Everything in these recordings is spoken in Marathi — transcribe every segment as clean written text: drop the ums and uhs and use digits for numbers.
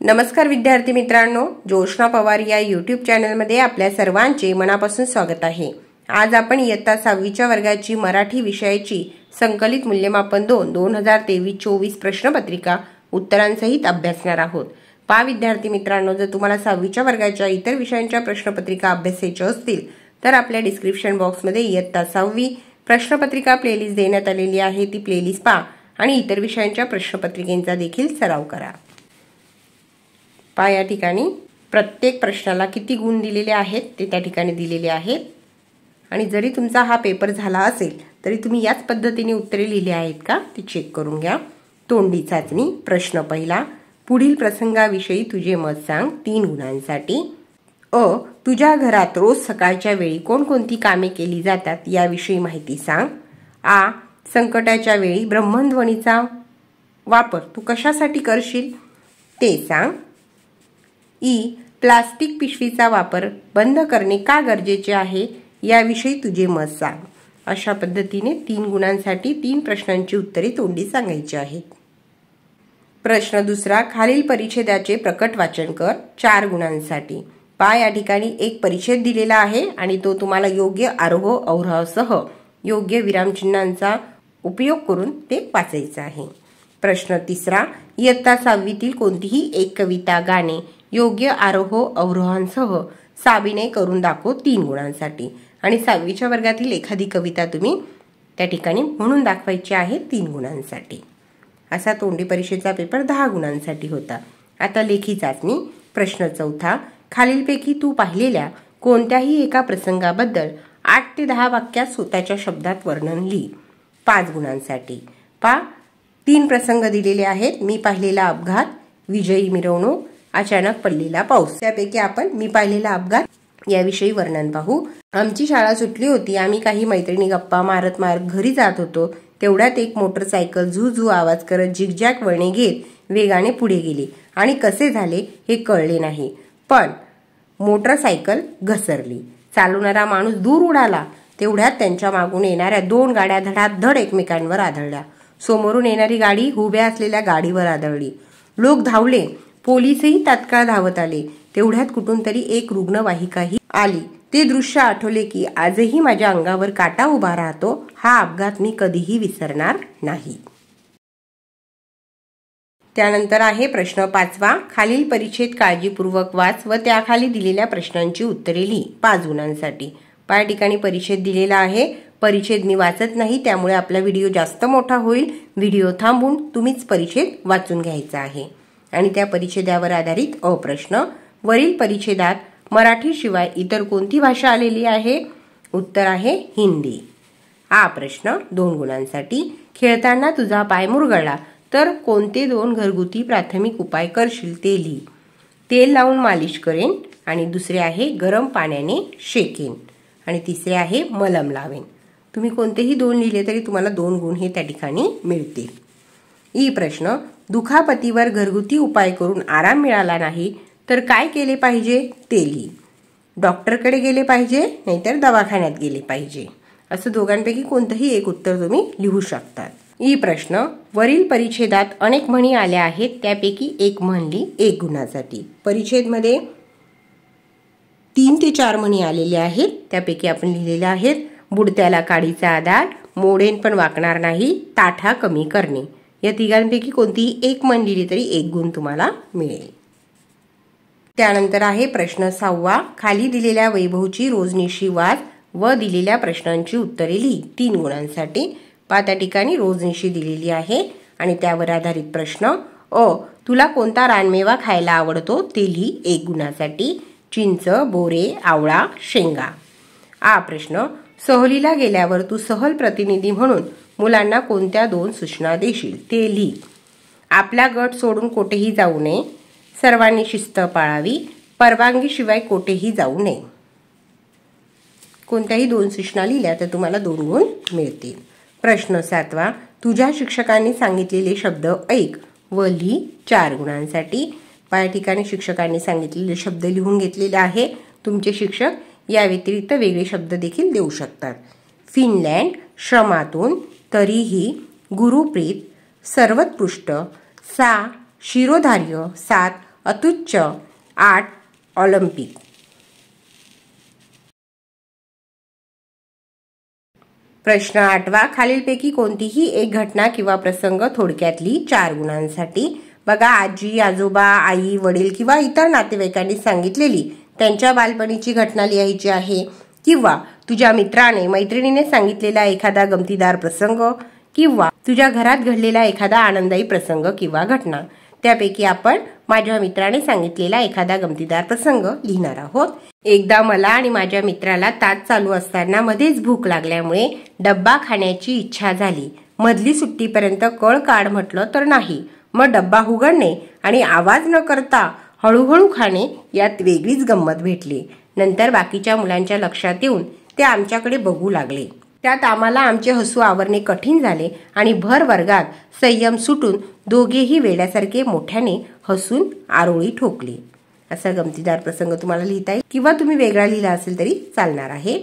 नमस्कार विद्यार्थी मित्रांनो, जोशना पवार या यूट्यूब चॅनलमध्ये आपल्या सर्वांचे मनापासून स्वागत आहे। आज आपण इयत्ता 6वीच्या वर्गाची मराठी विषयाची संकलित मूल्यमापन 2 2023-24 प्रश्नपत्रिका उत्तरांसहित अभ्यासणार आहोत। पहा विद्यार्थी मित्रांनो, जर तुम्हाला 6वीच्या वर्गाच्या इतर विषयांच्या प्रश्नपत्रिका अभ्यासायच्या असतील तर आपल्या डिस्क्रिप्शन बॉक्समध्ये इयत्ता 6वी प्रश्नपत्रिका प्लेलिस्ट देण्यात आलेली आहे। ती प्लेलिस्ट पहा आणि इतर विषयांच्या प्रश्नपत्रिकेचा देखील सराव करा। पहा या ठिकाणी प्रत्येक प्रश्नाला किती गुण दिलेले आहेत ते त्या ठिकाणी दिलेले आहेत आणि जरी तुमचा हा पेपर झाला असेल तरी तुम्ही याच पद्धतीने उत्तरे लिहिली आहेत का ते चेक करून घ्या। तोंडी चाचणी प्रश्न पहिला, पुढील प्रसंगाविषयी तुझे मत सांग 3 गुणांसाठी। तुझ्या घरात रोज सकाळच्या वेळी कोणकोणती कामे केली जातात याविषयी माहिती सांग। संकटाच्या वेळी ब्रह्मध्वनीचा वापर तू कशासाठी करशील ते सांग। प्लास्टिक पिशवीचा वापर बंद करणे का गरजेचे आहे याविषयी तुझे मत सांग। अशा पद्धतीने 3 गुणांसाठी 3 प्रश्नांची उत्तरे तोंडी सांगायची आहेत। प्रश्न दुसरा, खालील परिच्छेदाचे प्रकट वाचन कर 4 गुणांसाठी। पहा या ठिकाणी एक परिच्छेद दिलेला आहे आणि तो तुम्हाला योग्य आरोह अवरोहासह योग्य विरामचिन्हांचा उपयोग करून ते वाचायचं आहे। प्रश्न तिसरा, इयत्ता 6वीतील कोणतीही एक कविता गाणे योग्य आरोह अवरोहांसह साबिने करून दाखव 3 गुणांसाठी। आणि 6वीच्या वर्गातील एखादी कविता तुम्ही त्या ठिकाणी म्हणून दाखवायची आहे 3 गुणांसाठी। असा तोंडी परीक्षेचा पेपर 10 गुणांसाठी होता। आता लेखी चाचणी प्रश्न चौथा, खालीलपैकी तू पाहिलेल्या कोणत्याही एका प्रसंगाबद्दल 8 ते 10 वाक्यात स्वतःच्या शब्दात वर्णन लिही 5 गुणांसाठी। पहा 3 प्रसंग दिलेले आहेत। मी पाहिलेला अपघात, विजयी मिरवणूक, अचानक पडलेला पाऊस। त्यापैकी आपण मी पाहिलेला अपघात याविषयी वर्णन पाहू। आमची शाळा सुटली होती। आम्ही काही मैत्रिणी गप्पा मारत घरी जात होतो। तेवढ्यात एक मोटरसायकल झुझू आवाज करत झिगझॅग वळणे घेत वेगाने पुढे गेली आणि कसे झाले हे कळले नाही, पण मोटरसायकल घसरली। चालवणारा माणूस दूर उडाला। तेवढ्यात त्यांच्या मागून येणाऱ्या 2 गाड्या धडाधड एकमेकांवर आदळल्या। समोरून येणारी गाडी उभ्या असलेल्या गाडीवर आदळली। लोक धावले, पोलिसही तात्काळ धावत आले। तेवढ्यात कुठून तरी एक रुग्णवाहिकाही आली। ते दृश्य आठवले की आजही माझ्या अंगावर काटा उभा राहतो। हा अपघात मी कधीही विसरणार नाही। त्यानंतर आहे प्रश्न 5वा, खालील परिच्छेद काळजीपूर्वक वाच व त्याखाली दिलेल्या प्रश्नांची उत्तरे लिही 5 गुणांसाठी। या ठिकाणी परिच्छेद दिलेला आहे। परिच्छेद मी वाचत नाही, त्यामुळे आपला व्हिडिओ जास्त मोठा होईल। व्हिडिओ थांबून तुम्हीच परिच्छेद वाचून घ्यायचा आहे आणि त्या परिच्छेदावर आधारित प्रश्न, वरील परिच्छेदात मराठी शिवाय इतर कोणती भाषा आलेली आहे? उत्तर आहे हिंदी। प्रश्न 2 गुणांसाठी, खेळताना तुझा पाय मुरगळला तर कोणते 2 घरगुती प्राथमिक उपाय करशील ते लिही। तेल लावून मालिश करेन आणि दुसरे आहे गरम पाण्याने शेकेन आणि तिसरे आहे मलम लावेन। तुम्ही कोणतेही 2 लिहिले तरी तुम्हाला 2 गुण हे त्या ठिकाणी मिळतील। प्रश्न, दुखापतीवर घरगुती उपाय करून आराम मिळाला नाही तर काय केले पाहिजे ते लिही। डॉक्टरकडे गेले पाहिजे नाहीतर दवाखान्यात गेले पाहिजे। असं दोघांपैकी कोणतंही एक उत्तर तुम्ही लिहू शकतात। प्रश्न, वरील परिच्छेदात अनेक म्हणी आल्या आहेत, त्यापैकी एक म्हण लिही 1 गुणासाठी। परिच्छेदमध्ये 3 ते 4 म्हणी आलेल्या आहेत, त्यापैकी आपण लिहिलेल्या आहेत बुडत्याला काडीचा आधार, मोडेन पण वाकणार नाही, ताठा कमी करणे। या तिघांपैकी कोणतीही एक म्हण लिहिली तरी 1 गुण तुम्हाला मिळेल। त्यानंतर आहे प्रश्न 6वा, खाली दिलेल्या वैभवची रोजनिशी वाच व दिलेल्या प्रश्नांची उत्तरे लिही 3 गुणांसाठी। त्या ठिकाणी रोजनिशी दिलेली आहे आणि त्यावर आधारित प्रश्न, तुला कोणता रानमेवा खायला आवडतो ते लिही 1 गुणासाठी। चिंच, बोरे, आवळा, शेंगा। प्रश्न, सहलीला गेल्यावर तू सहल प्रतिनिधी म्हणून मुलांना कोणत्या 2 सूचना देशील ते लिही। आपला गट सोडून कोठेही जाऊ नये, सर्वांनी शिस्त पाळावी, परवानगीशिवाय कोठेही जाऊ नये। कोणत्याही 2 सूचना लिहिल्या तर तुम्हाला 2 गुण मिळतील। प्रश्न 7वा, तुझ्या शिक्षकांनी सांगितलेले शब्द ऐक व लिही 4 गुणांसाठी। या ठिकाणी शिक्षकांनी सांगितलेले शब्द लिहून घेतलेले आहे। तुमचे शिक्षक या व्यतिरिक्त वेगळे शब्द देखील देऊ शकतात। फिनलँड, श्रमातून, तरीही, गुरुप्रीत, सर्वोत्कृष्ट, 6 शिरोधार्य, 7 अत्युच्च 8 ऑलिम्पिक। प्रश्न 8वा, खालीलपैकी कोणतीही एक घटना किंवा प्रसंग थोडक्यातली 4 गुणांसाठी। बघा, आजी आजोबा आई वडील किंवा इतर नातेवाईकांनी सांगितलेली त्यांच्या बालपणीची घटना लिहायची आहे, किंवा तुझ्या मित्राने मैत्रिणीने सांगितलेला एखादा गमतीदार प्रसंग, किंवा तुझ्या घरात घडलेला एखादा आनंददायी प्रसंग किंवा घटना। त्यापैकी आपण माझ्या मित्राने सांगितलेला एखादा गमतीदार प्रसंग लिहिणार आहोत। एकदा मला आणि माझ्या मित्राला तास चालू असताना मध्येच भूक लागल्यामुळे डब्बा खाण्याची इच्छा झाली। मधली सुट्टीपर्यंत कळ काढ म्हटलं तर नाही, मग डब्बा उघडणे आणि आवाज न करता हळूहळू खाणे यात वेगळीच गंमत भेटली। नंतर बाकीच्या मुलांच्या लक्षात येऊन ते आमच्याकडे बघू लागले। त्यात आम्हाला आमचे हसू आवरणे कठीण झाले आणि भर वर्गात संयम सुटून दोघेही वेड्यासारखे मोठ्याने हसून आरोळी ठोकली। असा गमतीदार प्रसंग तुम्हाला लिहिता येईल, किंवा तुम्ही वेगळा लिहिला असेल तरी चालणार आहे।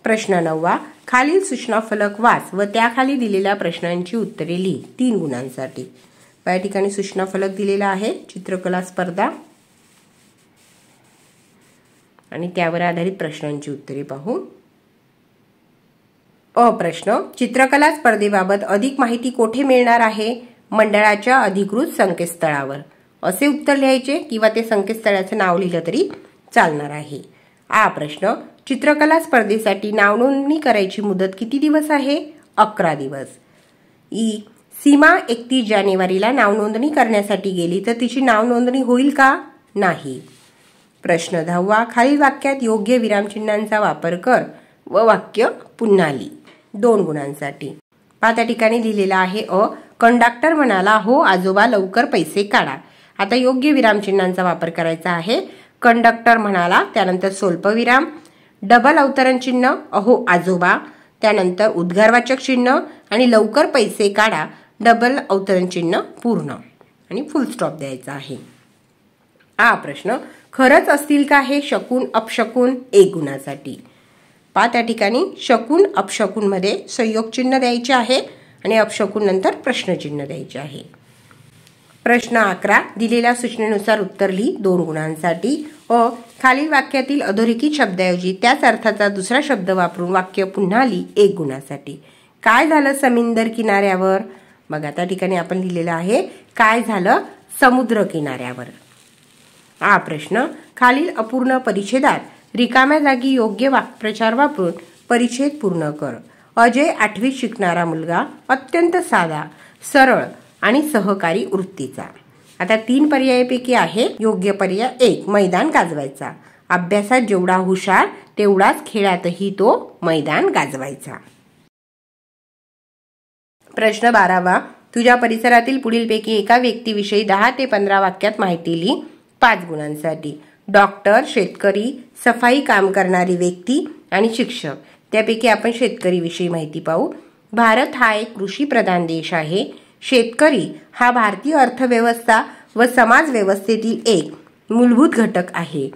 प्रश्न 9वा, खालील सूचना फलक वाच व त्याखाली दिलेल्या प्रश्नांची उत्तरे लिही 3 गुणांसाठी। या ठिकाणी सूचना फलक दिलेला आहे, चित्रकला स्पर्धा, आणि त्यावर आधारित प्रश्नांची उत्तरे पाहू। प्रश्न, चित्रकला स्पर्धेबाबत अधिक माहिती कोठे मिळणार आहे? मंडळाच्या अधिकृत संकेतस्थळावर असे उत्तर लिहायचे, किंवा ते संकेतस्थळाचे नाव लिहिलं तरी चालणार आहे। प्रश्न, चित्रकला स्पर्धेसाठी नाव नोंदणी करायची मुदत किती दिवस आहे? 11 दिवस। सीमा 31 जानेवारीला नाव नोंदणी करण्यासाठी गेली तर तिची नाव नोंदणी होईल का? नाही। प्रश्न 10वा, खालील वाक्यात योग्य विरामचिन्हांचा वापर कर व वाक्य पुन्हा लिही 2 गुणांसाठी। त्या ठिकाणी लिहिलेला आहे कंडक्टर म्हणाला, हो आजोबा लवकर पैसे काढा। आता योग्य विरामचिन्हांचा वापर करायचा आहे। कंडक्टर म्हणाला, त्यानंतर स्वल्पविराम, डबल अवतरण चिन्ह अहो आजोबा, त्यानंतर उद्गारवाचक चिन्ह आणि लवकर पैसे काढा, डबल अवतरण चिन्ह पूर्ण, आणि फुल स्टॉप द्यायचा आहे। प्रश्न, खरंच असतील का हे शकून अपशकून 1 गुणासाठी। त्या ठिकाणी शकून अपशकून मध्ये संयोग चिन्ह द्यायचे आहे आणि अपशकून नंतर प्रश्नचिन्ह द्यायचे आहे। प्रश्न 11, दिलेल्या सूचनेनुसार उत्तर लिही 2 गुणांसाठी। खालील वाक्यातील अधोरेखित शब्दाऐवजी त्याच अर्थाचा दुसरा शब्द वापरून वाक्य पुन्हा लिही 1 गुणासाठी। काय झालं समुद्र किनाऱ्यावर? बघा, त्या ठिकाणी आपण लिहिलेलं आहे काय झालं समुद्र किनाऱ्यावर। प्रश्न, खालील अपूर्ण परिच्छेदात रिकाम्या जागी योग्य वाक्प्रचार वापरून परिच्छेद पूर्ण कर। अजय 8वीत शिकणारा मुलगा, अत्यंत साधा सरळ आणि सहकारी वृत्तीचा। आता 3 पर्यायापैकी आहे योग्य पर्याय 1, मैदान गाजवायचा। अभ्यासात जेवढा हुशार तेवढाच खेळातही तो मैदान गाजवायचा। प्रश्न 12वा, तुझ्या परिसरातील पुढीलपैकी एका व्यक्तीविषयी 10 ते 15 वाक्यात माहिती लिही 5 गुणांसाठी। डॉक्टर, शेतकरी, सफाई काम करणारी व्यक्ती आणि शिक्षक। त्यापैकी आपण शेतकरी विषयी माहिती पाहू। भारत हा एक कृषी प्रधान देश आहे। शेतकरी हा भारतीय अर्थव्यवस्था व समाज व्यवस्थेतील एक मूलभूत घटक आहे।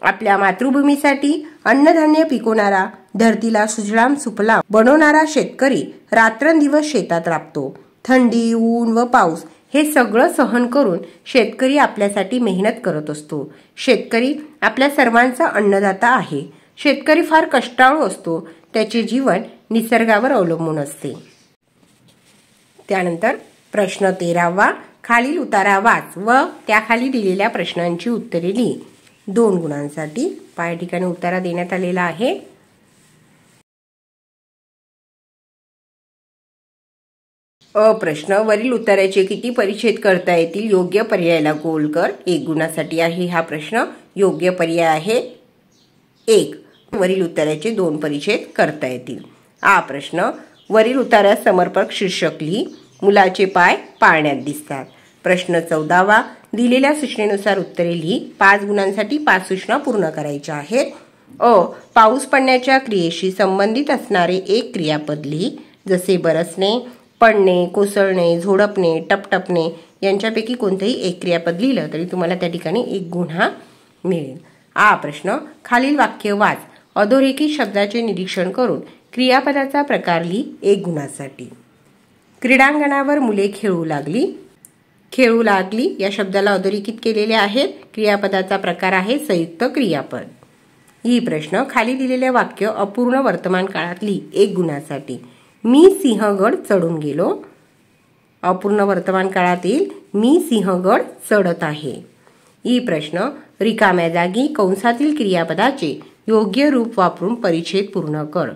आपल्या मातृभूमीसाठी अन्नधान्य पिकवणारा, धरतीला सुजलाम सुफलाम बनवणारा शेतकरी रात्रंदिवस शेतात राबतो। थंडी, ऊन व पाऊस हे सगळं सहन करून शेतकरी आपल्यासाठी मेहनत करत असतो। शेतकरी आपल्या सर्वांचा अन्नदाता आहे। शेतकरी फार कष्टाळू असतो, त्याचे जीवन निसर्गावर अवलंबून असते। त्यानंतर प्रश्न 13वा, खालील उतारा वाच व त्याखाली दिलेल्या प्रश्नांची उत्तरे लिही 2 गुणांसाठी। या ठिकाणी उतारा देण्यात आलेला आहे। प्रश्न, वरील उत्तराचे किती परिच्छेद करता येतील? योग्य पर्यायाला गोल कर 1 गुणासाठी आहे हा प्रश्न। योग्य पर्याय आहे 1, वरील उत्तराचे 2 परिच्छेद करता येतील। प्रश्न, वरील उत्तरास समर्पक शीर्षक लिही मुलाचे पाय पाळण्यात दिसतात। प्रश्न 14वा, दिलेल्या सूचनेनुसार उत्तरे लिही 5 गुणांसाठी 5 सूचना पूर्ण करायच्या आहेत। पाऊस पडण्याच्या क्रियेशी संबंधित असणारे एक क्रियापद लिही, जसे बरसणे, पडणे, कोसळणे, झोडपणे, टपटपणे यांच्यापैकी कोणतेही एक क्रियापद लिहिलं तरी तुम्हाला त्या ठिकाणी 1 गुण हा मिळेल। प्रश्न, खालील वाक्य वाच, अधोरेखित शब्दाचे निरीक्षण करून क्रियापदाचा प्रकार लिही 1 गुणासाठी। क्रीडांगणावर मुले खेळू लागली। खेळू लागली या शब्दाला अधोरेखित केलेले आहेत. क्रियापदाचा प्रकार आहे संयुक्त क्रियापद. ही प्रश्न खाली दिलेले वाक्य अपूर्ण वर्तमान काळातली 1 गुणासाठी. मी सिंहगड चढून गेलो. अपूर्ण वर्तमान काळातील मी सिंहगड चढत आहे. ही प्रश्न रिकाम्या जागी कंसातील क्रियापदाचे योग्य रूप वापरून परिच्छेद पूर्ण कर.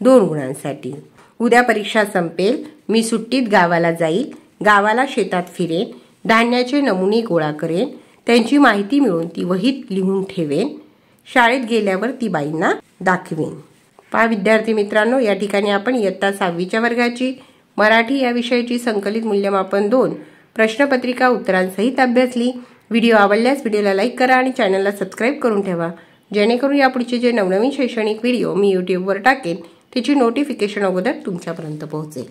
2 गुणांसाठी. उद्या परीक्षा संपेल. मी सुट्टीत गावाला जाईल. गावाला शेतात फिरेन. धान्याचे नमुने गोळा करेन. त्यांची माहिती मिळवून ती वहीत लिहून ठेवेन. शाळेत गेल्यावर ती बाईंना दाखवेन. पहा विद्यार्थी मित्रांनो, या ठिकाणी आपण इयत्ता 6वीच्या वर्गाची मराठी या विषयाची संकलित मूल्यमापन 2 प्रश्नपत्रिका उत्तरांसहित अभ्यासली. व्हिडिओ आवडल्यास व्हिडिओला लाईक करा आणि चॅनलला सबस्क्राईब करून ठेवा, जेणेकरून यापुढचे जे नवनवीन शैक्षणिक व्हिडिओ मी यूट्यूबवर टाकेन त्याची नोटिफिकेशन अगोदर तुमच्यापर्यंत पोहोचेल.